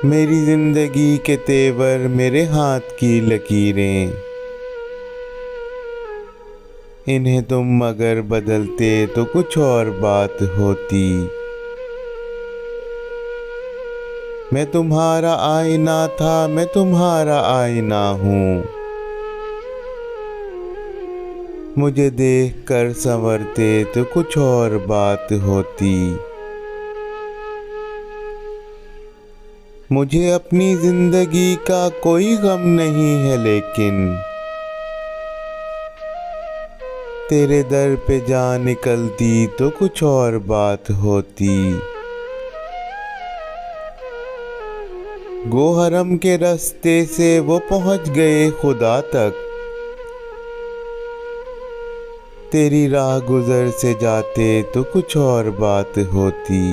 मेरी जिंदगी के तेवर मेरे हाथ की लकीरें, इन्हें तुम अगर बदलते तो कुछ और बात होती। मैं तुम्हारा आईना था, मैं तुम्हारा आईना हूँ। मुझे देख कर संवरते तो कुछ और बात होती। मुझे अपनी जिंदगी का कोई गम नहीं है, लेकिन तेरे दर पे जा निकलती तो कुछ और बात होती। गोहरम के रास्ते से वो पहुंच गए खुदा तक, तेरी राह गुजर से जाते तो कुछ और बात होती।